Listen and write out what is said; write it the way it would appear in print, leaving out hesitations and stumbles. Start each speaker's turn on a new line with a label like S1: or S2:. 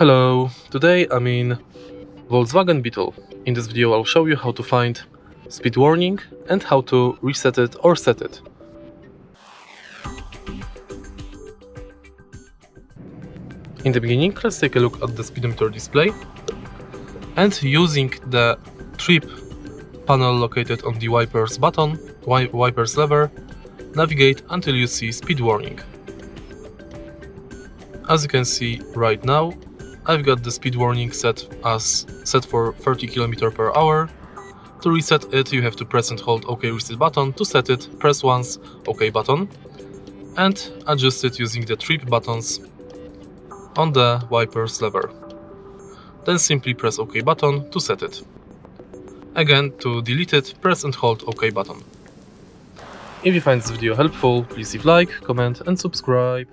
S1: Hello, today I'm in Volkswagen Beetle. In this video I'll show you how to find speed warning and how to reset it or set it. In the beginning, let's take a look at the speedometer display, and using the trip panel located on the wipers button, wipers lever, navigate until you see speed warning. As you can see right now, I've got the speed warning set for 30 km per hour. To reset it, you have to press and hold OK reset button. To set it, press once OK button and adjust it using the trip buttons on the wipers lever. Then simply press OK button to set it. Again, to delete it, press and hold OK button. If you find this video helpful, please leave like, comment and subscribe.